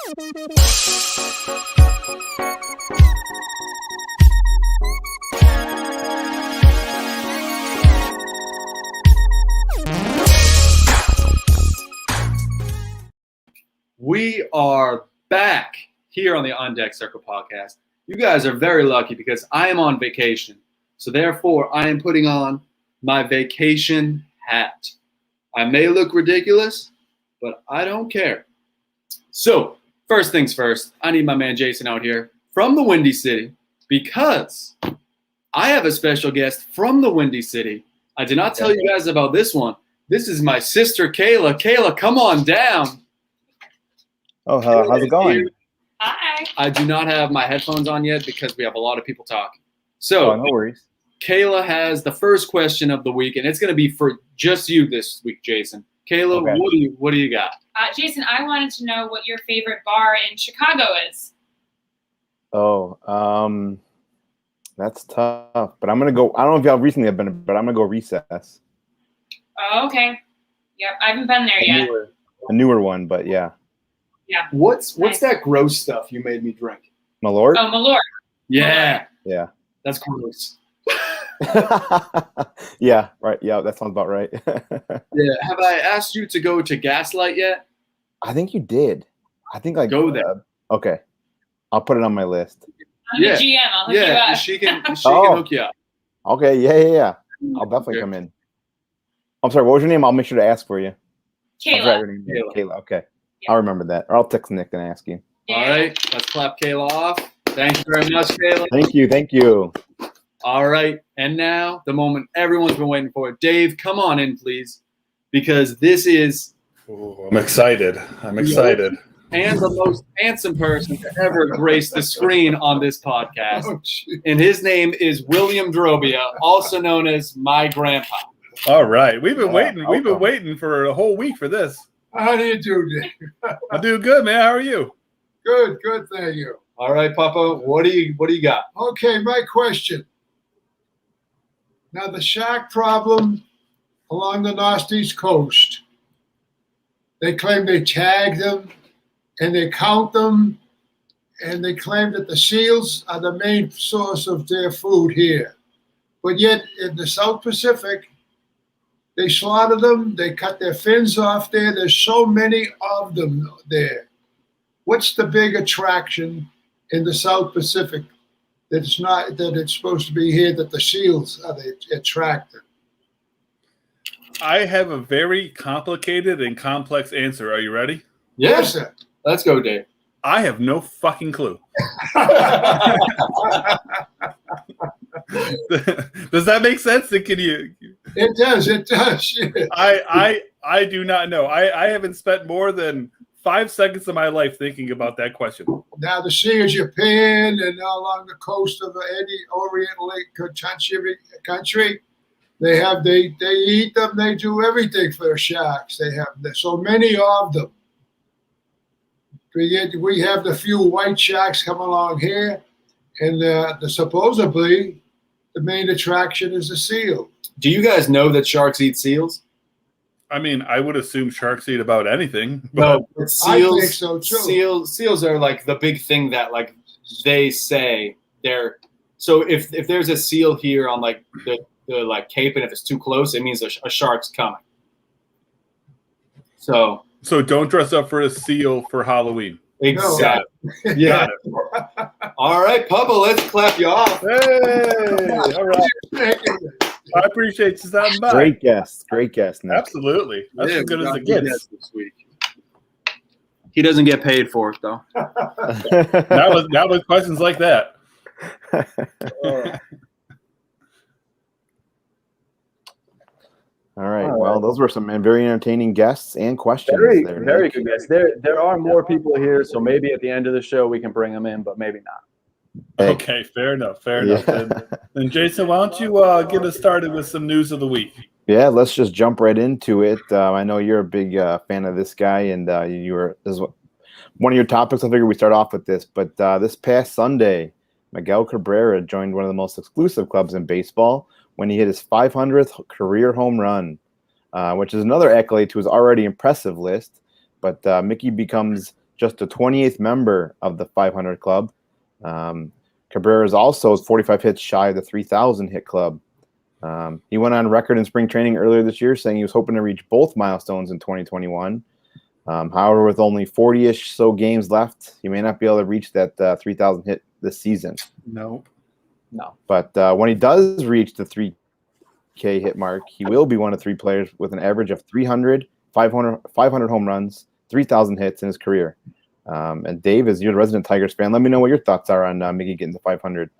We are back here on the On Deck Circle podcast. You guys are very lucky because I am on vacation. So therefore, I am putting on my vacation hat. I may look ridiculous, but I don't care. So first things first, I need my man Jason out here from the Windy City because I have a special guest from the Windy City. I did not tell you guys about this one. This is my sister, Kayla. Kayla, come on down. Oh, how's it going? Hi. I do not have my headphones on yet because we have a lot of people talking. So, no worries. Kayla has the first question of the week, and it's going to be for just you this week, Jason. Kayla, okay. What do you got? Jason, I wanted to know what your favorite bar in Chicago is. Oh, that's tough. But I'm going to go. I don't know if y'all recently have been, but I'm going to go Recess. Oh, okay. Yep, I haven't been there yet. A newer one, but yeah. Yeah. What's that gross stuff you made me drink? Malort? Oh, Malort. Yeah. Yeah. That's gross. Yeah, right. Yeah, that sounds about right. Yeah. Have I asked you to go to Gaslight yet? I think you did. I think I go there. Okay. I'll put it on my list. I'm the GM. I'll hook you up. She can hook you up. Okay. Yeah. I'll definitely come in. I'm sorry. What was your name? I'll make sure to ask for you. Kayla. Kayla. Okay. Yeah. I'll remember that. Or I'll text Nick and ask you. Yeah. All right. Let's clap Kayla off. Thank you very much, Kayla. Thank you. All right. And now the moment everyone's been waiting for. Dave, come on in, please. Because this is... Ooh, I'm excited. And the most handsome person to ever grace the screen on this podcast. Oh, and his name is William Drobia, also known as my grandpa. All right. We've been waiting. We've been waiting for a whole week for this. How do you do, Dave? I do good, man. How are you? Good, thank you. All right, Papa, what do you got? Okay, my question. Now, the shark problem along the northeast coast, they claim they tag them and they count them, and they claim that the seals are the main source of their food here. But yet, in the South Pacific, they slaughter them, they cut their fins off there. There's so many of them there. What's the big attraction in the South Pacific that it's supposed to be here, that the seals are attracted? I have a very complicated and complex answer. Are you ready? Yes, sir. Let's go, Dave. I have no fucking clue. Does that make sense? Can you? It does. I do not know. I haven't spent more than 5 seconds of my life thinking about that question. Now the sea of Japan and along the coast of any Oriental country, they eat them. They do everything for the sharks. They have so many of them. We have the few white sharks come along here, and supposedly the main attraction is the seal. Do you guys know that sharks eat seals? I mean, I would assume sharks eat about anything. But seals, I think so too. Seals are like the big thing that like they say they're. So if there's a seal here on like the like Cape, and if it's too close, it means a shark's coming. So don't dress up for a seal for Halloween. Exactly. No. Yeah. All right, Papa, let's clap you off. Hey, all right. I appreciate you stopping by. Great guest, Nick. Absolutely. That's as good as it gets. This week. He doesn't get paid for it though. Not with questions like that. All right. Well, those were some very entertaining guests and questions. Very good guests. There are more people here, so maybe at the end of the show we can bring them in, but maybe not. Hey. Okay, fair enough. Then Jason, why don't you get us started with some news of the week? Yeah, let's just jump right into it. I know you're a big fan of this guy, and this is one of your topics. I figured we start off with this. But this past Sunday, Miguel Cabrera joined one of the most exclusive clubs in baseball when he hit his 500th career home run, which is another accolade to his already impressive list. But Mickey becomes just the 28th member of the 500 club. Cabrera is also 45 hits shy of the 3,000 hit club. He went on record in spring training earlier this year saying he was hoping to reach both milestones in 2021. However, with only 40-ish so games left, he may not be able to reach that 3,000 hit this season. No. But when he does reach the 3K hit mark, he will be one of 3 players with an average of 300, 500 home runs, 3,000 hits in his career. And Dave, as you're the resident Tigers fan, let me know what your thoughts are on Miggy getting to 500.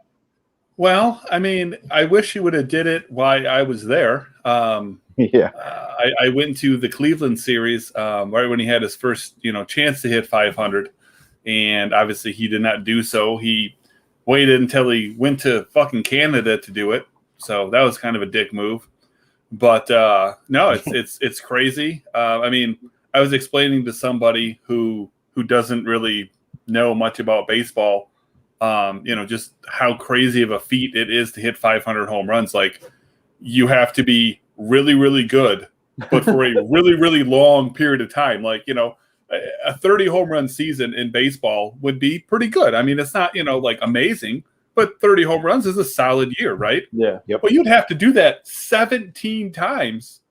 Well, I mean, I wish he would have did it while I was there. Yeah. I went to the Cleveland series right when he had his first, chance to hit 500, and obviously he did not do so. He waited until he went to fucking Canada to do it, so that was kind of a dick move. But no, it's crazy. I mean, I was explaining to somebody who doesn't really know much about baseball, just how crazy of a feat it is to hit 500 home runs. Like, you have to be really, really good, but for a really, really long period of time. Like, a 30 home run season in baseball would be pretty good. I mean, it's not, like amazing, but 30 home runs is a solid year, right? Yeah. Yep. But you'd have to do that 17 times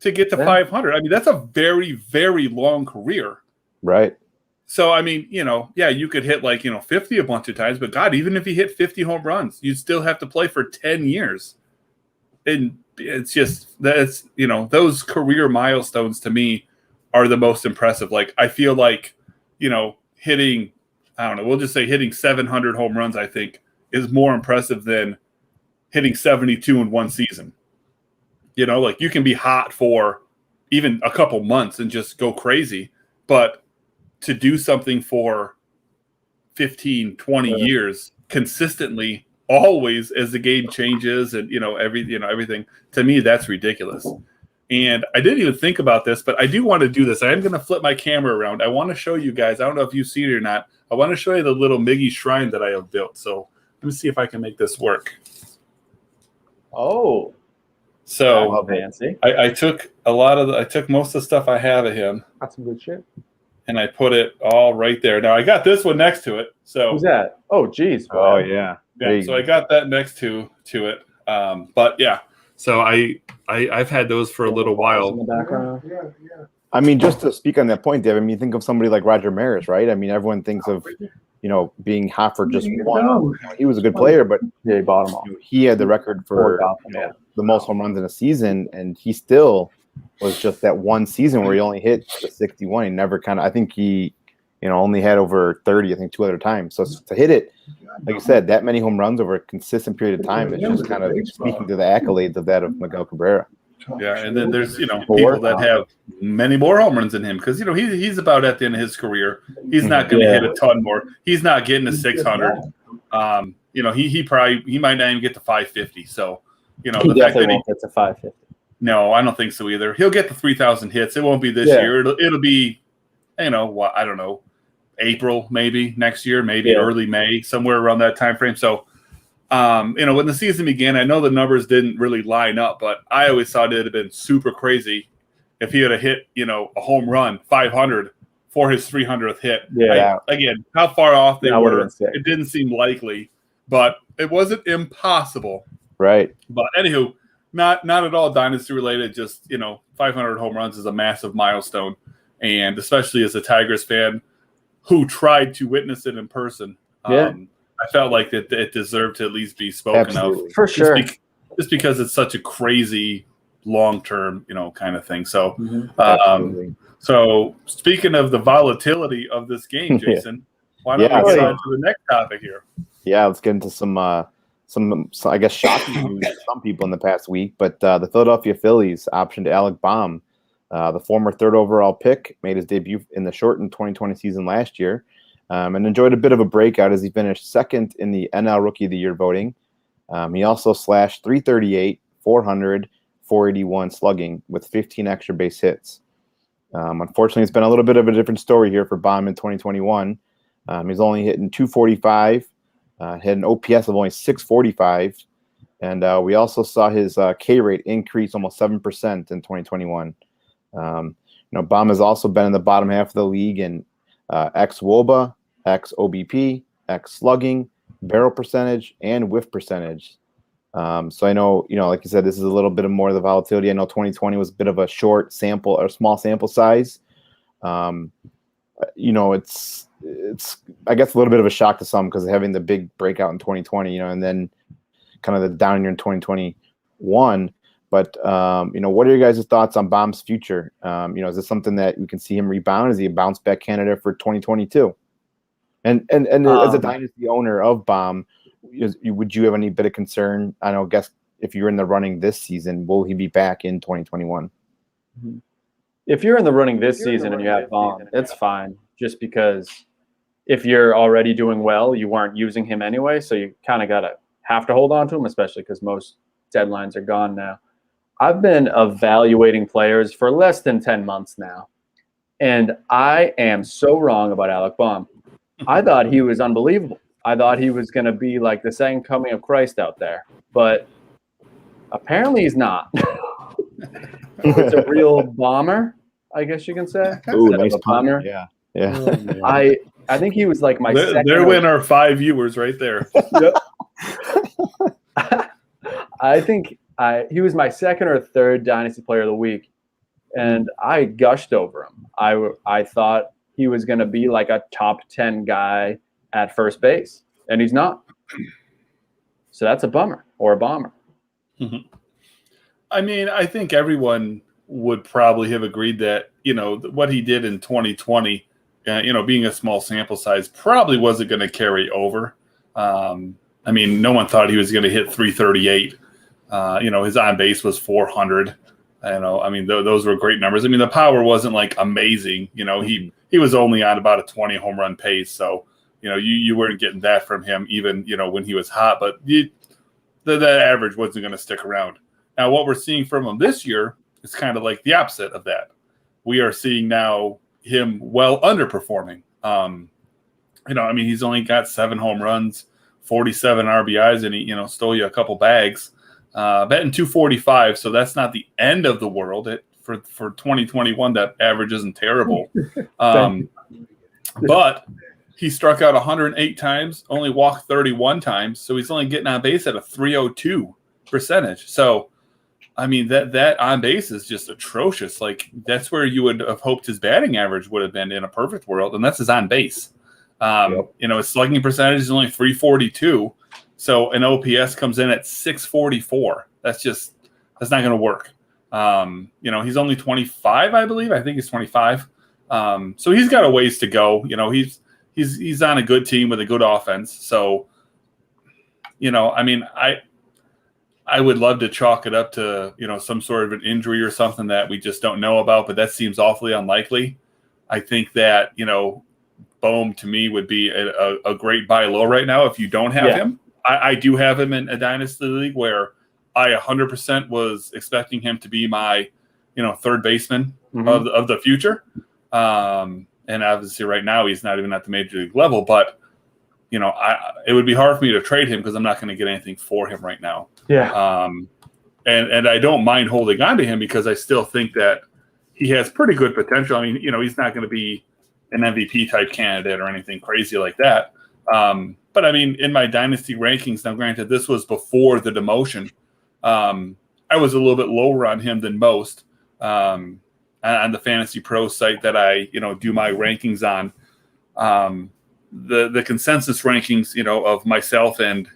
to get to 500. I mean, that's a very, very long career. Right. So, I mean, you could hit 50 a bunch of times, but God, even if you hit 50 home runs, you'd still have to play for 10 years. And it's just, those career milestones to me are the most impressive. Like, I feel like, hitting, I don't know, we'll just say hitting 700 home runs, I think, is more impressive than hitting 72 in one season. Like, you can be hot for even a couple months and just go crazy, but to do something for 15, 20 years consistently, always, as the game changes and everything, to me, that's ridiculous. And I didn't even think about this, but I do want to do this. I am going to flip my camera around. I want to show you guys, I don't know if you see it or not, I want to show you the little Miggy shrine that I have built. So let me see if I can make this work. Oh, so fancy. I took most of the stuff I have of him. That's some good shit. And I put it all right there. Now I got this one next to it. So who's that? Oh, geez. Oh, yeah. Yeah, so I got that next to it. But yeah, so I've had those for a little while. In the background. Yeah. I mean, just to speak on that point, Dave, I mean, think of somebody like Roger Maris, right? I mean, everyone thinks of, being hot for just one. He was a good player, but Yeah, he bought them all. he had the record for the most home runs in a season, and he still was just that one season where he only hit the 61. He never I think he, only had over 30, I think 2 other times. So to hit it, like you said, that many home runs over a consistent period of time, it's just kind of speaking to the accolades of that of Miguel Cabrera. Yeah, and then there's people that have many more home runs than him because he's about at the end of his career. He's not going to hit a ton more. He's not getting to 600. He might not even get to 550. So He the fact definitely that won't get to 550. no, I don't think so either. He'll get the 3,000 hits. It won't be this year. It'll be, I don't know, April maybe next year, maybe early May, somewhere around that time frame. So, when the season began, I know the numbers didn't really line up, but I always thought it'd have been super crazy if he had hit, a home run 500 for his 300th hit. Yeah. Again, how far off they That would've were, been sick. it didn't seem likely, but it wasn't impossible. Right. But anywho, not at all dynasty related. Just 500 home runs is a massive milestone, and especially as a Tigers fan who tried to witness it in person, I felt like that it deserved to at least be spoken of For sure. just because it's such a crazy long term, kind of thing. So, so speaking of the volatility of this game, Jason, why don't we get on to the next topic here? Yeah, let's get into some I guess shocking news to some people in the past week. But the Philadelphia Phillies optioned Alec Bohm, the former 3rd overall pick, made his debut in the shortened 2020 season last year, and enjoyed a bit of a breakout as he finished 2nd in the NL Rookie of the Year voting. He also slashed .338, 400, 481 slugging with 15 extra base hits. Unfortunately, it's been a little bit of a different story here for Bohm in 2021. He's only hitting .245. Had an OPS of only 645, and we also saw his K rate increase almost 7% in 2021. Bohm has also been in the bottom half of the league in X-WOBA, X-OBP, X-slugging, barrel percentage, and whiff percentage. So I know, like you said, this is a little bit of more of the volatility. I know 2020 was a bit of a short sample or small sample size. It's I guess a little bit of a shock to some because of having the big breakout in 2020, and then kind of the down year in 2021. But what are your guys' thoughts on Bohm's future? Is this something that we can see him rebound? Is he a bounce back candidate for 2022? And as a dynasty owner of Bohm, would you have any bit of concern? I guess if you're in the running this season, will he be back in 2021? If you're in the running this season and you have Bohm, it's fine. Just because if you're already doing well, you weren't using him anyway, so you kind of have to hold on to him, especially because most deadlines are gone now. I've been evaluating players for less than 10 months now, and I am so wrong about Alec Bohm. I thought he was unbelievable. I thought he was going to be like the second coming of Christ out there, but apparently he's not. It's a real bomber, I guess you can say. Ooh, nice bomber. Yeah. I think he was like my second. There went our 5 viewers right there. Yep. I think he was my second or third Dynasty Player of the Week, and I gushed over him. I thought he was going to be like a top 10 guy at first base, and he's not. So that's a bummer or a bomber. Mm-hmm. I mean, I think everyone would probably have agreed that, what he did in 2020, being a small sample size, probably wasn't going to carry over. I mean, no one thought he was going to hit 338. His on base was 400. I mean, those were great numbers. I mean, the power wasn't like amazing. He was only on about a 20 home run pace. So, you weren't getting that from him even, when he was hot. But that average wasn't going to stick around. Now, what we're seeing from him this year is kind of like the opposite of that. We are seeing now him well underperforming. He's only got 7 home runs, 47 RBIs, and he, stole you a couple bags. Batting 245, so that's not the end of the world. For 2021, that average isn't terrible. But he struck out 108 times, only walked 31 times, so he's only getting on base at a 302 percentage. So, I mean, that on base is just atrocious. Like, that's where you would have hoped his batting average would have been in a perfect world, and that's his on base. His slugging percentage is only 342. So an OPS comes in at 644. That's not going to work. He's only 25, I believe. I think he's 25. So he's got a ways to go. He's on a good team with a good offense. So, I would love to chalk it up to, some sort of an injury or something that we just don't know about, but that seems awfully unlikely. I think that, Bohm to me would be a great buy low right now if you don't have him. I do have him in a Dynasty League where I 100% was expecting him to be my, third baseman of the future. And obviously right now he's not even at the major league level, but, it would be hard for me to trade him because I'm not going to get anything for him right now. Yeah. And I don't mind holding on to him because I still think that he has pretty good potential. I mean, he's not going to be an MVP type candidate or anything crazy like that. But I mean, in my dynasty rankings, now granted, this was before the demotion. I was a little bit lower on him than most on the Fantasy Pro site that I, do my rankings on. The consensus rankings, of myself and,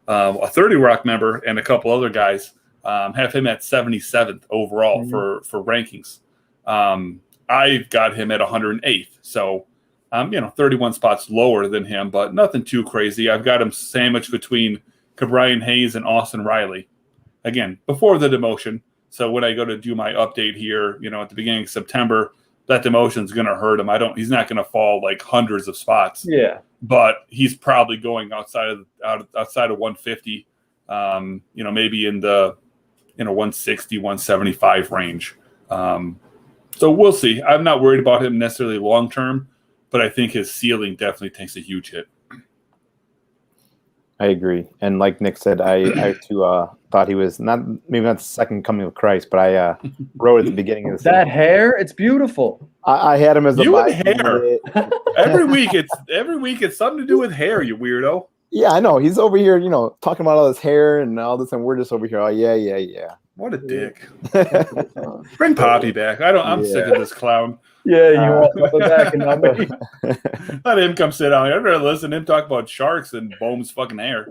a 30 Rock member and a couple other guys have him at 77th overall for rankings. I've got him at 108th. So, 31 spots lower than him, but nothing too crazy. I've got him sandwiched between Cabrera Hayes and Austin Riley. Again, before the demotion. So when I go to do my update here, at the beginning of September, that demotion is going to hurt him. He's not going to fall like hundreds of spots. Yeah. But he's probably going outside of 150, maybe in the 160, 175 range. So we'll see. I'm not worried about him necessarily long term, but I think his ceiling definitely takes a huge hit. I agree. And like Nick said, I too thought he was maybe not the second coming of Christ, but I wrote at the beginning of the That season. hair, it's beautiful. I had him as a You and buy hair. candidate. every week it's something to do with hair, you weirdo. Yeah, I know. He's over here, talking about all his hair and all this, and we're just over here. Oh, yeah. What a dick. Bring Poppy back. I'm sick of this clown. Yeah, you want something back and not me. Let him come sit down here. I'd rather listen to him talk about sharks than Bohm's fucking hair.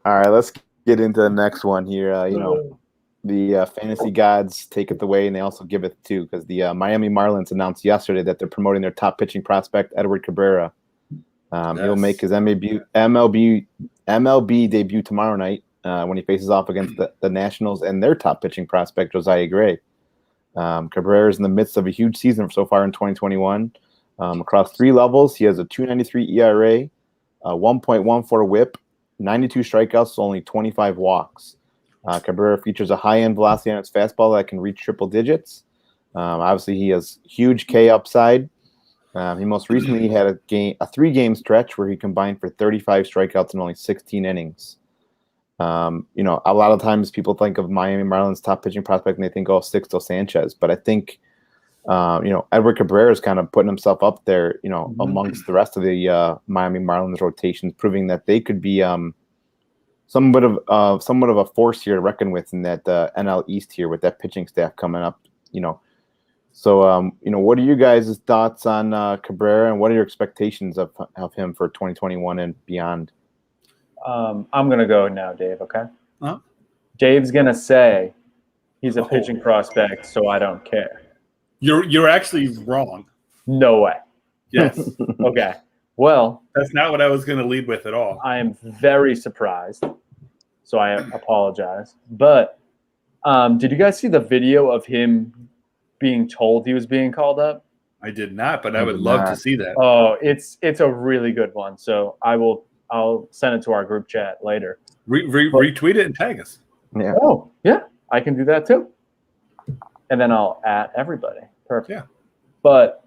All right, let's get into the next one here. The fantasy gods take it away, and they also give it too, because the Miami Marlins announced yesterday that they're promoting their top pitching prospect, Edward Cabrera. He'll make his MLB debut tomorrow night when he faces off against the Nationals and their top pitching prospect, Josiah Gray. Cabrera is in the midst of a huge season so far in 2021. Across 3 levels, he has a 2.93 ERA, a 1.14 WHIP, 92 strikeouts, only 25 walks. Cabrera features a high-end velocity on his fastball that can reach triple digits. Obviously, he has huge K upside. He most recently had a 3-game stretch where he combined for 35 strikeouts in only 16 innings. A lot of times people think of Miami Marlins top pitching prospect and they think, Sixto Sanchez. But I think, Edward Cabrera is kind of putting himself up there, amongst the rest of the Miami Marlins rotations, proving that they could be somewhat of a force here to reckon with in that NL East here with that pitching staff coming up, So, what are you guys' thoughts on Cabrera, and what are your expectations of him for 2021 and beyond? I'm going to go now, Dave, okay? Uh-huh. Dave's going to say he's a pitching prospect, so I don't care. You're actually wrong. No way. Yes. Okay. Well, that's not what I was going to lead with at all. I am very surprised, so I apologize. But did you guys see the video of him being told he was being called up? I did not, but I would love to see that. Oh, it's a really good one. So I'll send it to our group chat later. Retweet it and tag us. Yeah. Oh, yeah, I can do that too. And then I'll add everybody. Perfect. Yeah. But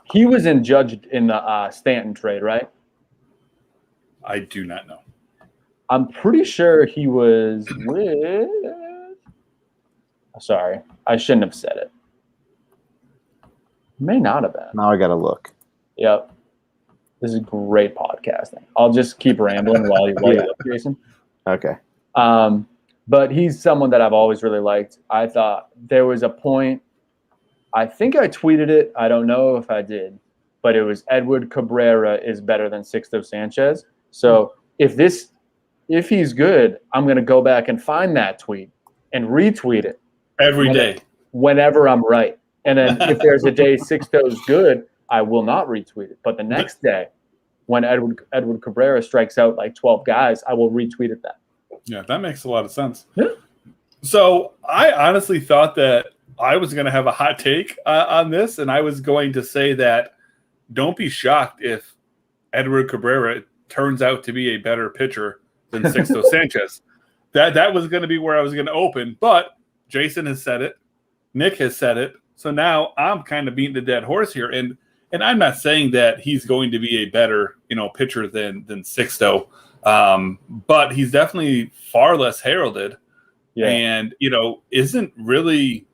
he was judged in the Stanton trade, right? I do not know. I'm pretty sure he was with. Sorry, I shouldn't have said it. May not have been. Now I got to look. Yep. This is great podcasting. I'll just keep rambling while you look, Jason. Okay. But he's someone that I've always really liked. I thought there was a point, I think I tweeted it. I don't know if I did, but it was Edward Cabrera is better than Sixto Sanchez. So if he's good, I'm going to go back and find that tweet and retweet it. Every day. Whenever I'm right. And then if there's a day Sixto's good, I will not retweet it. But the next day, when Edward Cabrera strikes out like 12 guys, I will retweet it then. Yeah, that makes a lot of sense. Yeah. So I honestly thought that I was going to have a hot take on this, and I was going to say that don't be shocked if Edward Cabrera turns out to be a better pitcher than Sixto Sanchez. That was going to be where I was going to open, but Jason has said it. Nick has said it. So now I'm kind of beating the dead horse here. And I'm not saying that he's going to be a better, pitcher than Sixto. But he's definitely far less heralded. Yeah. And, isn't really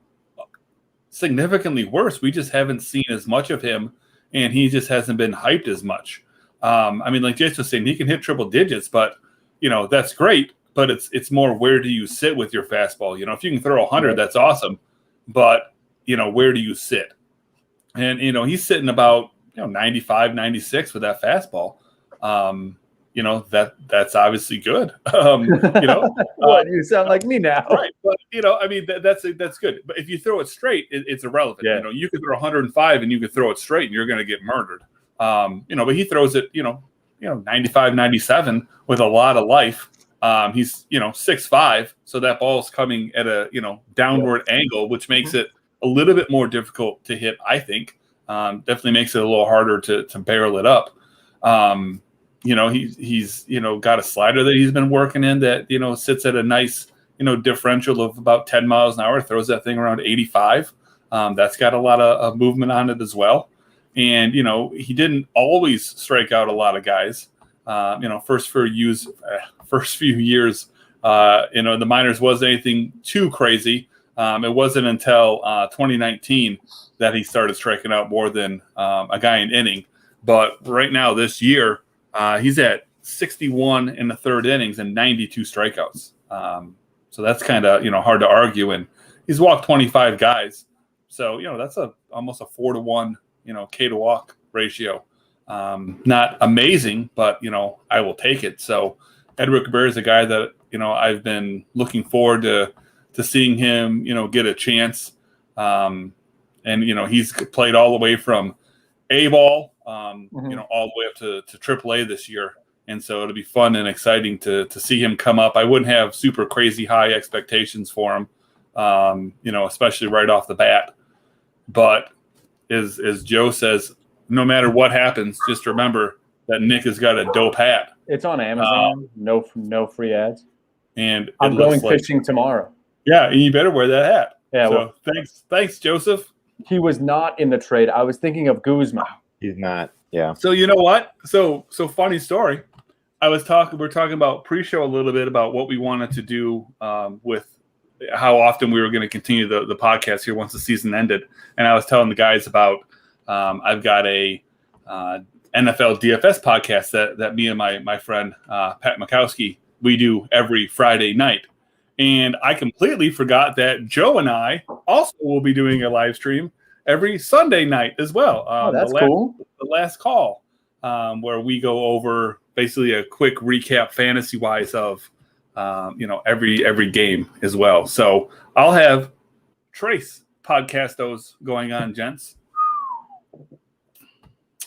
significantly worse. We just haven't seen as much of him, and he just hasn't been hyped as much. Like Jason was saying, he can hit triple digits, but, that's great. But it's more, where do you sit with your fastball? If you can throw 100, that's awesome. But, where do you sit? And, he's sitting about, 95, 96 with that fastball. That's obviously good. What, you sound like me now. Right. But, that's good. But if you throw it straight, it's irrelevant. Yeah. You could throw 105 and you could throw it straight and you're going to get murdered. But he throws it, 95, 97 with a lot of life. He's 6'5", so that ball's coming at a downward angle, which makes it a little bit more difficult to hit. I think definitely makes it a little harder to barrel it up. He's got a slider that he's been working in that sits at a nice differential of about 10 miles an hour. Throws that thing around 85. That's got a lot of movement on it as well. And he didn't always strike out a lot of guys. first few years, in the minors wasn't anything too crazy. It wasn't until 2019 that he started striking out more than a guy an inning. But right now, this year, he's at 61 in the third innings and 92 strikeouts. So that's kind of hard to argue. And he's walked 25 guys. So that's almost a 4-to-1 K to walk ratio. Not amazing, but I will take it. So Edward Cabrera is a guy that I've been looking forward to seeing him get a chance. And he's played all the way from A ball all the way up to AAA this year. And so it'll be fun and exciting to see him come up. I wouldn't have super crazy high expectations for him, especially right off the bat. But as Joe says, no matter what happens, just remember that Nick has got a dope hat. It's on Amazon. No free ads. And I'm going fishing tomorrow. Yeah, and you better wear that hat. Yeah. So thanks, Joseph. He was not in the trade. I was thinking of Guzman. He's not. Yeah. So you know what? So funny story. We're talking about pre-show a little bit about what we wanted to do with how often we were going to continue the podcast here once the season ended. And I was telling the guys about I've got a NFL DFS podcast that me and my friend Pat Makowski, we do every Friday night. And I completely forgot that Joe and I also will be doing a live stream every Sunday night as well. That's cool. The last call, where we go over basically a quick recap fantasy-wise of every game as well. So I'll have Trace podcast those going on, gents.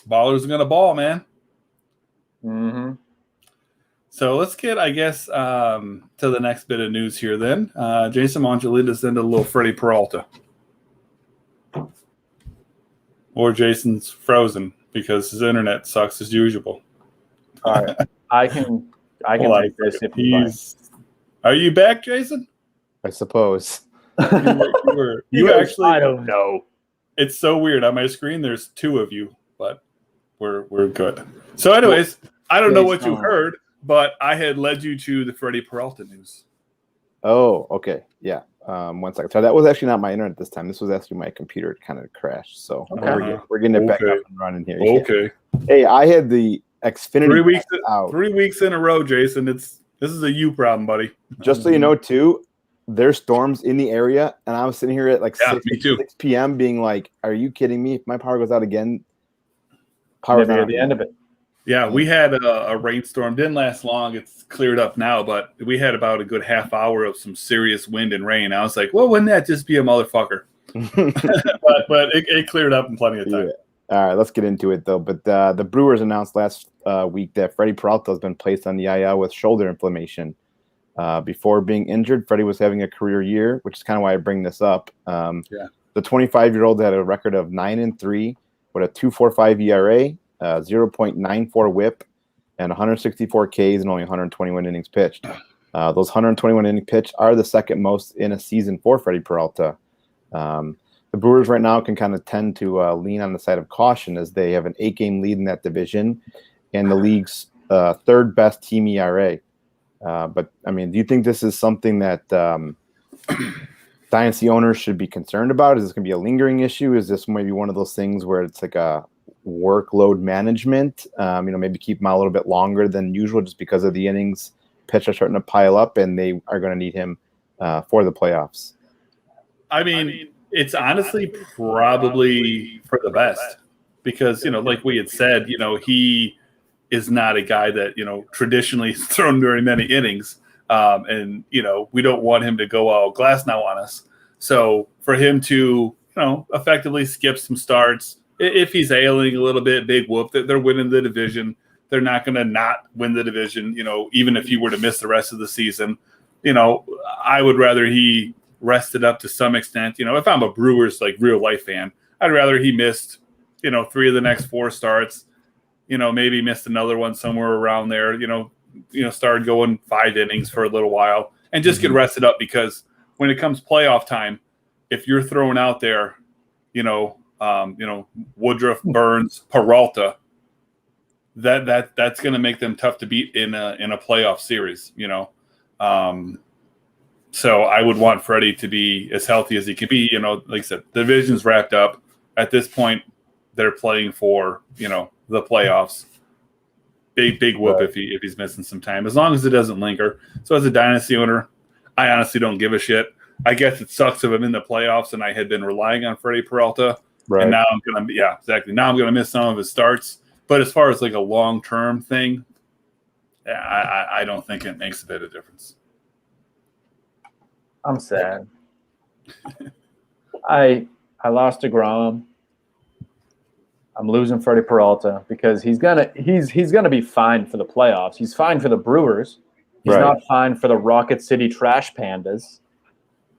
Ballers are gonna ball, man. Mm-hmm. So let's get, I guess, to the next bit of news here then. Jason Mongelita's into a little Freddie Peralta. Or Jason's frozen because his internet sucks as usual. All right. I can take this if you like. Are you back, Jason? I suppose. You actually, I don't know. It's so weird. On my screen, there's two of you, but we're good. So anyways, I don't know what you heard, but I had led you to the Freddie Peralta news. Oh, okay. Yeah. 1 second. So that was actually not my internet this time. This was actually my computer. It kind of crashed. So we're getting it back up and running here. Okay. Yeah. Hey, I had the Xfinity 3 weeks out. 3 weeks in a row, Jason. This is a you problem, buddy. Just so you know, too, there's storms in the area, and I was sitting here at like 6 p.m. being like, "Are you kidding me? If my power goes out again, power's Never not hear the end of it." Yeah, we had a rainstorm. Didn't last long. It's cleared up now, but we had about a good half hour of some serious wind and rain. I was like, well, wouldn't that just be a motherfucker? but it cleared up in plenty of time. Yeah. All right, let's get into it, though. But the Brewers announced last week that Freddie Peralta has been placed on the IL with shoulder inflammation. Before being injured, Freddie was having a career year, which is kind of why I bring this up. The 25-year-old had a record of 9-3 with a 2.45 ERA, 0.94 WHIP, and 164 Ks and only 121 innings pitched. Those 121 innings pitched are the second most in a season for Freddie Peralta. The Brewers right now can kind of tend to lean on the side of caution as they have an 8-game lead in that division and the league's third best team ERA. But, I mean, do you think this is something that Dynasty owners should be concerned about? Is this going to be a lingering issue? Is this maybe one of those things where it's like a workload management? Maybe keep him out a little bit longer than usual just because of the innings pitch are starting to pile up and they are going to need him for the playoffs. I mean, it's honestly probably for the best because, like we had said, he is not a guy that, traditionally is thrown very many innings. And we don't want him to go all glass now on us. So for him to, effectively skip some starts, if he's ailing a little bit, big whoop, they're winning the division. They're not going to not win the division, even if he were to miss the rest of the season. I would rather he rested up to some extent. If I'm a Brewers real life fan, I'd rather he missed, 3 of the next 4 starts, maybe missed another one somewhere around there, started going 5 innings for a little while and just get rested up because when it comes playoff time, if you're throwing out there, Woodruff, Burns, Peralta, that's going to make them tough to beat in a playoff series. So I would want Freddie to be as healthy as he could be. Like I said, the division's wrapped up. At this point, they're playing for the playoffs. Big whoop if he's missing some time, as long as it doesn't linger. So as a dynasty owner, I honestly don't give a shit. I guess it sucks if I'm in the playoffs and I had been relying on Freddie Peralta, and now I'm gonna Now I'm gonna miss some of his starts. But as far as like a long-term thing, I don't think it makes a bit of difference. I'm sad. I lost DeGrom. I'm losing Freddie Peralta because he's gonna be fine for the playoffs. He's fine for the Brewers. He's not fine for the Rocket City Trash Pandas.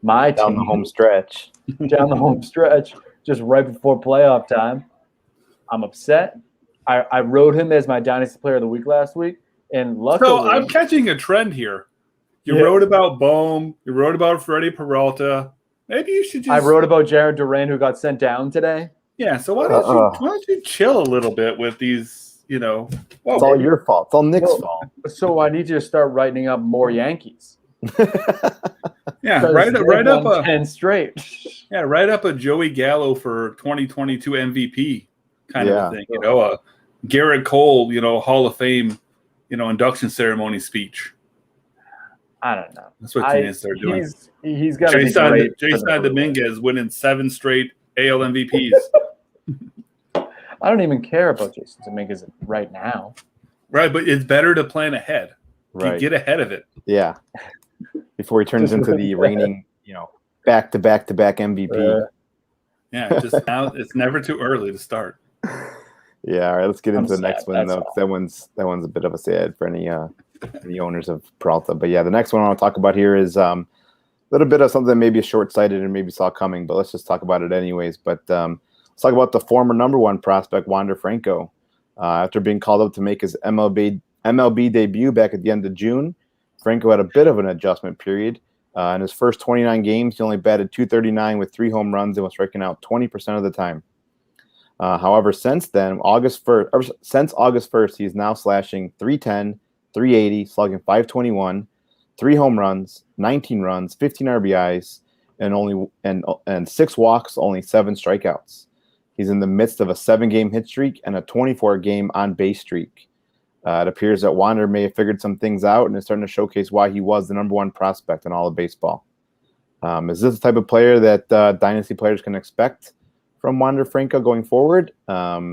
My down team. the home stretch. Down the home stretch, just right before playoff time. I'm upset. I wrote him as my Dynasty Player of the Week last week, and luckily, so I'm catching a trend here. You wrote about Bohm. You wrote about Freddie Peralta. Maybe you should just. I wrote about Jared Duran, who got sent down today. Yeah. So why don't you chill a little bit with these? It's all your fault. It's all Nick's fault. So I need you to start writing up more Yankees. Yeah, write up a 10 straight. Yeah, write up a Joey Gallo for 2022 MVP kind of a thing. A Garrett Cole, Hall of Fame, induction ceremony speech. I don't know. That's what you need to start doing. He's got to be great. Jason Dominguez winning 7 straight AL MVPs. I don't even care about Jason Dominguez right now. Right, but it's better to plan ahead. Right. Get ahead of it. Yeah. Before he turns into the reigning, back-to-back MVP. Yeah, just now it's never too early to start. Yeah, all right. Let's get into the next one though. That one's a bit of a sad for any owners of Peralta. But yeah, the next one I want to talk about here is a little bit of something that maybe is short-sighted and maybe saw coming, but let's just talk about it anyways. But let's talk about the former number 1 prospect, Wander Franco. After being called up to make his MLB debut back at the end of June, Franco had a bit of an adjustment period. In his first 29 games, he only batted .239 with 3 home runs and was striking out 20% of the time. However, since August 1st, he's now slashing .310, .380, slugging .521, 3 home runs, 19 runs, 15 RBIs, and 6 walks, only 7 strikeouts. He's in the midst of a 7-game hit streak and a 24-game on-base streak. It appears that Wander may have figured some things out and is starting to showcase why he was the number 1 prospect in all of baseball. Is this the type of player that dynasty players can expect from Wander Franco going forward? Like I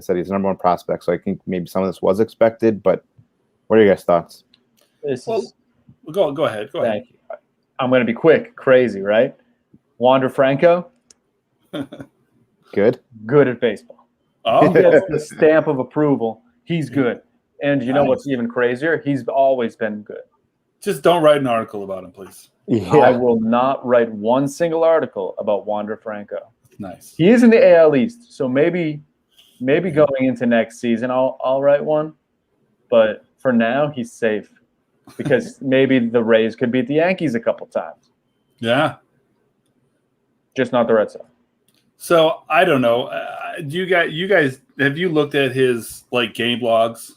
said, he's the number 1 prospect, so I think maybe some of this was expected. But what are your guys' thoughts? Go ahead. Thank you. I'm going to be quick. Crazy, right? Wander Franco. Good at baseball. Oh, he gets the stamp of approval. He's good. And you know what's even crazier? He's always been good. Just don't write an article about him, please. Yeah. I will not write one single article about Wander Franco. Nice. He is in the AL East, so maybe going into next season I'll write one. But for now, he's safe because maybe the Rays could beat the Yankees a couple times. Yeah. Just not the Red Sox. So I don't know. Do you guys have you looked at his game logs,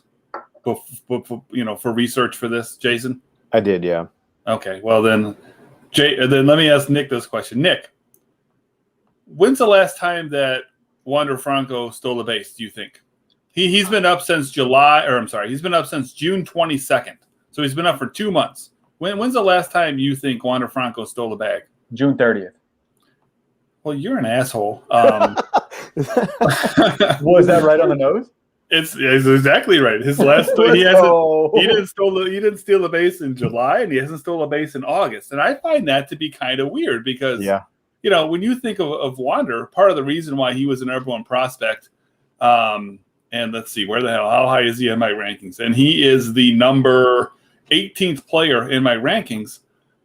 for research for this, Jason? I did, yeah. Okay, well then let me ask Nick this question. Nick, when's the last time that Wander Franco stole a base? Do you think he's been up since he's been up since June 22nd, so he's been up for 2 months. When's the last time you think Wander Franco stole a bag? June 30th. Well, you're an asshole. Was that right on the nose? It's exactly right. His last he didn't steal a base in July, and he hasn't stolen a base in August. And I find that to be kind of weird because when you think of Wander, part of the reason why he was an number 1 prospect, and let's see, how high is he in my rankings? And he is the number 18th player in my rankings,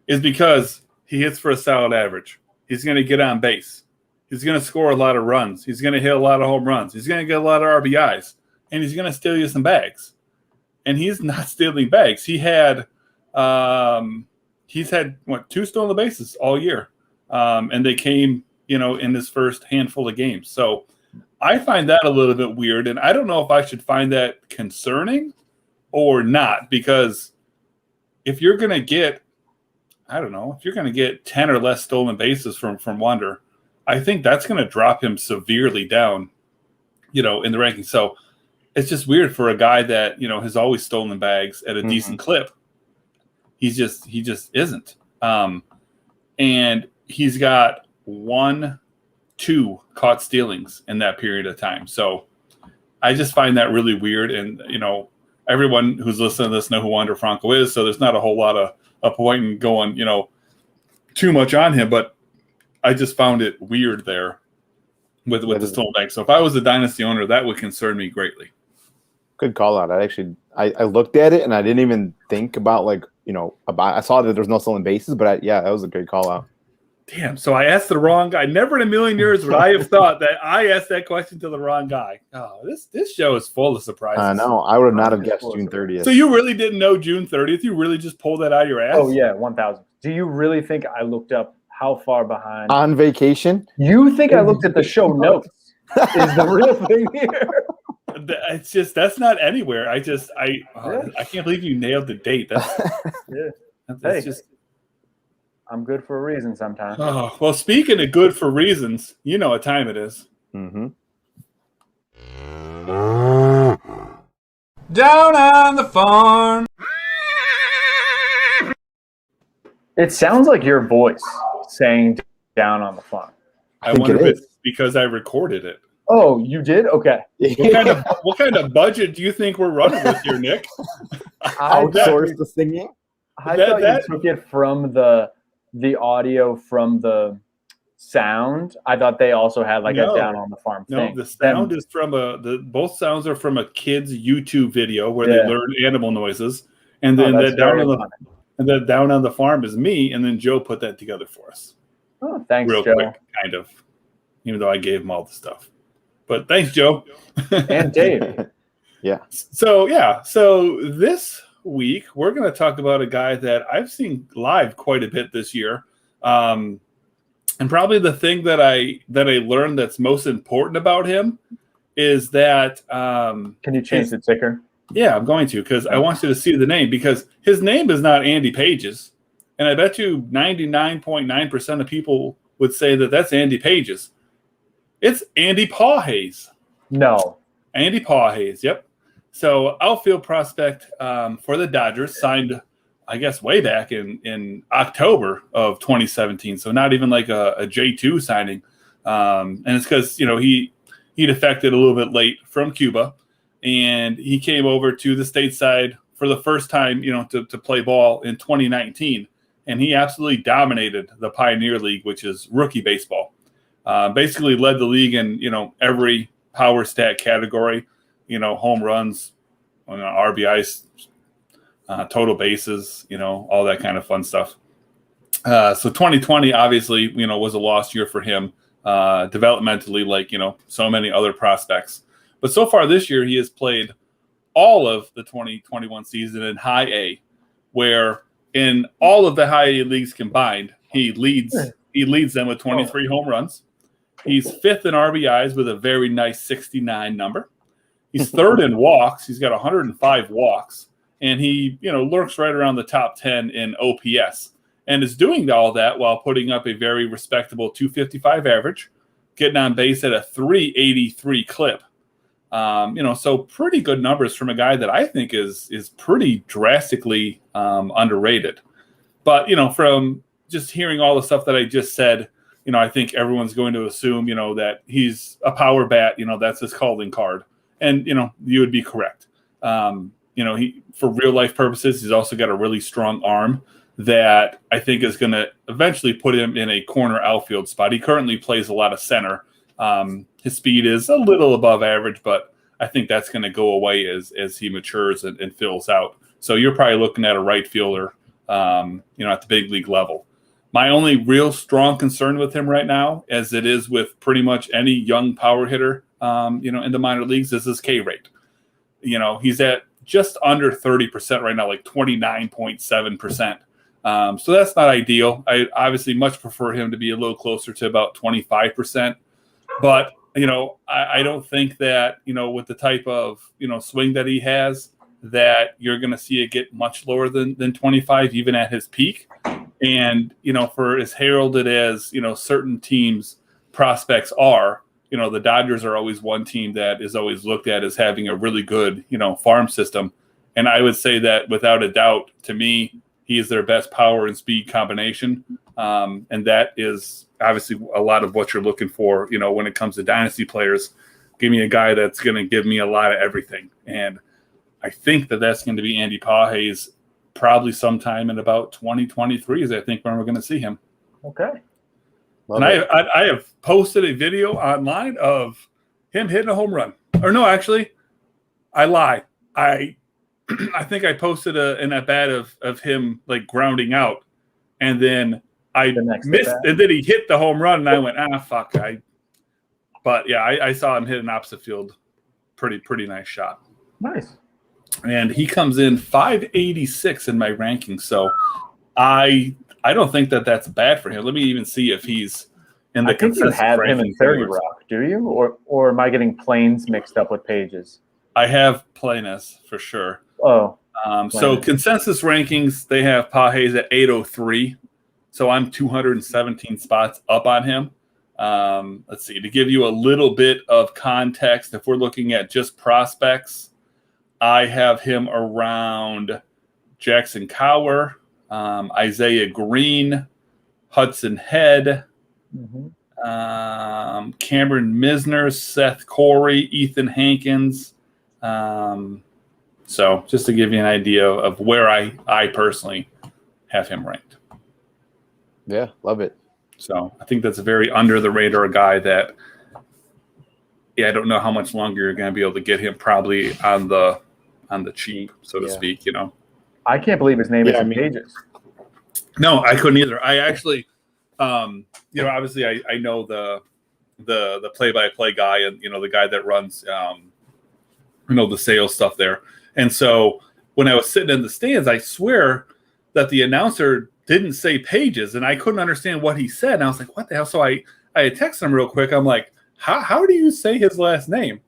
is because he hits for a solid average. He's going to get on base. He's going to score a lot of runs. He's going to hit a lot of home runs. He's going to get a lot of RBIs. And he's going to steal you some bags. And he's not stealing bags. He's had 2 stolen bases all year. And they came, in his first handful of games. So I find that a little bit weird, and I don't know if I should find that concerning or not, because if you're going to get, I don't know, if you're going to get 10 or less stolen bases from Wander, I think that's going to drop him severely down, in the rankings. So it's just weird for a guy that, has always stolen bags at a decent clip. He just isn't. And he's got 1-2 caught stealings in that period of time. So I just find that really weird. And, everyone who's listening to this know who Wander Franco is. So there's not a whole lot of a point in going, too much on him. But I just found it weird there with the stolen bag. So if I was a Dynasty owner, that would concern me greatly. Good call out. I looked at it and I didn't even think about I saw that there's no stolen bases, but that was a great call out. Damn. So I asked the wrong guy. Never in a million years would I have thought that I asked that question to the wrong guy. Oh, this show is full of surprises. I know. I would not have guessed June 30th. So you really didn't know June 30th? You really just pulled that out of your ass? Oh, yeah, 1,000. Do you really think I looked up how far behind? On vacation? You think I looked at the show notes is the real thing here. It's just, that's not anywhere. I can't believe you nailed the date. That's just. I'm good for a reason sometimes. Oh, well, speaking of good for reasons, you know what time it is. Mm-hmm. Down on the farm. It sounds like your voice saying down on the farm. I wonder if it's because I recorded it. Oh, you did? Okay. What kind of budget do you think we're running with here, Nick? Outsource the singing? I thought you took it from the audio from the sound. I thought they also had a down on the farm thing. No, the sound is from both sounds are from a kid's YouTube video where they learn animal noises, and then down on the farm is me, and then Joe put that together for us. Oh, thanks, Real Joe. Quick, kind of, even though I gave him all the stuff. But thanks, Joe. And Dave. Yeah. So this week we're going to talk about a guy that I've seen live quite a bit this year, and probably the thing that I learned that's most important about him is that can you change the ticker? Yeah, I'm going to, because I want you to see the name, because his name is not Andy Pages, and I bet you 99.9% of people would say that that's Andy Pages. It's Andy Pawhays. No. Andy Pawhays, yep. So outfield prospect for the Dodgers, signed, I guess, way back in October of 2017. So not even like a J2 signing. And it's because, he defected a little bit late from Cuba, and he came over to the stateside for the first time, to play ball in 2019. And he absolutely dominated the Pioneer League, which is rookie baseball. Basically led the league in, every power stat category, home runs, RBIs, total bases, all that kind of fun stuff. So 2020 obviously, was a lost year for him, developmentally, like, so many other prospects. But so far this year, he has played all of the 2021 season in high A, where in all of the high A leagues combined, he leads them with 23 home runs. He's fifth in RBIs with a very nice 69 number. He's third in walks. He's got 105 walks, and he, lurks right around the top 10 in OPS, and is doing all that while putting up a very respectable 255 average, getting on base at a 383 clip. So pretty good numbers from a guy that I think is pretty drastically underrated. But, from just hearing all the stuff that I just said, I think everyone's going to assume, that he's a power bat, that's his calling card. And, you would be correct. He, for real life purposes, he's also got a really strong arm that I think is going to eventually put him in a corner outfield spot. He currently plays a lot of center. His speed is a little above average, but I think that's going to go away as he matures and fills out. So you're probably looking at a right fielder, at the big league level. My only real strong concern with him right now, as it is with pretty much any young power hitter, in the minor leagues, is his K rate. He's at just under 30% right now, like 29.7%. So that's not ideal. I obviously much prefer him to be a little closer to about 25%. But I don't think that, with the type of, swing that he has, that you're going to see it get much lower than 25, even at his peak. And, for as heralded as, certain teams' prospects are, the Dodgers are always one team that is always looked at as having a really good, farm system. And I would say that without a doubt, to me, he is their best power and speed combination. And that is obviously a lot of what you're looking for, when it comes to dynasty players. Give me a guy that's going to give me a lot of everything. And I think that that's going to be Andy Pages probably sometime in about 2023 is I think when we're going to see him. Okay. Love And it. I have posted a video online of him hitting a home run. Or no, actually, I lie. I think I posted an at-bat of him like grounding out. And then I missed, and then he hit the home run, and I went, fuck. But yeah, I saw him hit an opposite field. Pretty nice shot. Nice. And he comes in 586 in my rankings. So I don't think that that's bad for him. Let me even see if he's in the consensus. I think you have him in 30 Rock, do you? Or am I getting Plains mixed up with Pages? I have Plainus for sure. Oh. So consensus rankings, they have Pages at 803. So I'm 217 spots up on him. Let's see. To give you a little bit of context, if we're looking at just prospects, I have him around Jackson Cower, Isaiah Green, Hudson Head, Cameron Misner, Seth Corey, Ethan Hankins. So just to give you an idea of where I personally have him ranked. Yeah, love it. So I think that's a very under the radar guy that, I don't know how much longer you're going to be able to get him probably on the cheap, so to speak, I can't believe his name isn't Pages. No, I couldn't either. I actually, obviously I know the play-by-play guy and, the guy that runs, the sales stuff there. And so when I was sitting in the stands, I swear that the announcer didn't say Pages, and I couldn't understand what he said. And I was like, what the hell? So I had texted him real quick. I'm like, how do you say his last name?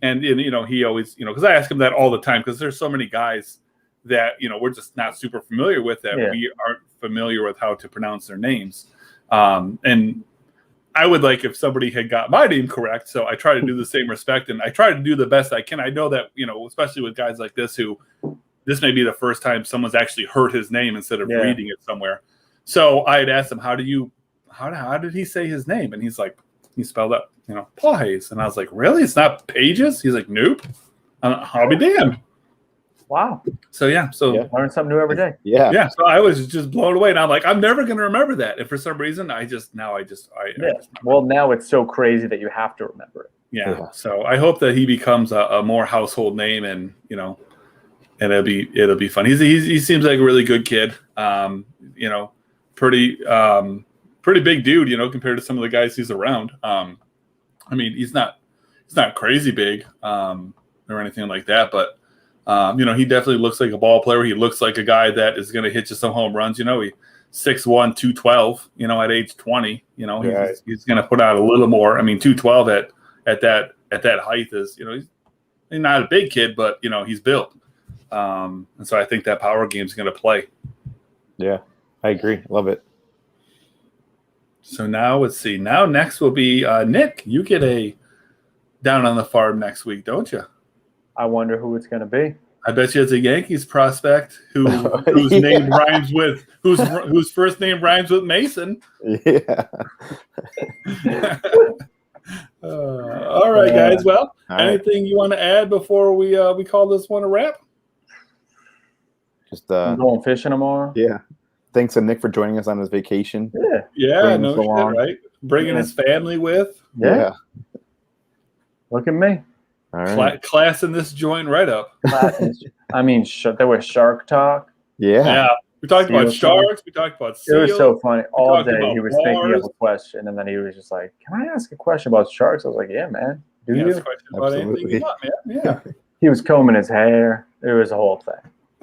And he always, because I ask him that all the time because there's so many guys that, we're just not super familiar with that. Yeah. We aren't familiar with how to pronounce their names. And I would like if somebody had got my name correct. So I try to do the same respect, and I try to do the best I can. I know that, especially with guys like this who this may be the first time someone's actually heard his name instead of reading it somewhere. So I had asked him, how did he say his name? And he's like, he spelled out, Pages. And I was like, really? It's not Pages? He's like, nope. I'll be damned. Wow. So learn something new every day. Yeah. So I was just blown away, and I'm like, I'm never going to remember that. And for some reason, I just well, now it's so crazy that you have to remember it. Yeah. So I hope that he becomes a more household name, and and it'll be fun. He seems like a really good kid. Pretty big dude, compared to some of the guys he's around. He's not crazy big or anything like that, but he definitely looks like a ball player. He looks like a guy that is going to hit you some home runs. He's 6'1", 212. At age 20, he's going to put out a little more. 212 at that height is he's not a big kid, but he's built. And so I think that power game is going to play. Yeah, I agree. Love it. So now let's see. Now next will be Nick. You get a down on the farm next week, don't you? I wonder who it's going to be. I bet you it's a Yankees prospect whose name rhymes with whose first name rhymes with Mason. Yeah. All right, guys. Well, anything you want to add before we call this one a wrap? Just I'm going fishing tomorrow. Yeah. Thanks to Nick for joining us on his vacation. Yeah, no shit, right? Bringing his family with. Yeah. Look at me. All right. Classing this joint right up. There was Shark Talk. Yeah. We talked about sharks. We talked about seals. It was so funny. All day he was thinking of a question, and then he was just like, "Can I ask a question about sharks?" I was like, "Yeah, man. Do you?" Ask a question about anything you want, man. Yeah. He was combing his hair. It was a whole thing.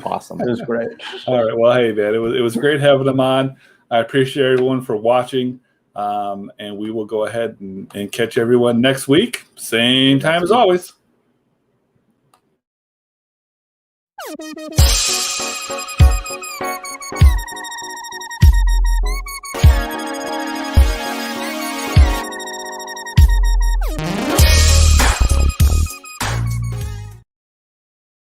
Awesome. It was great. All right. Well, hey, man, it was great having him on. I appreciate everyone for watching. And we will go ahead and catch everyone next week. Same time as always.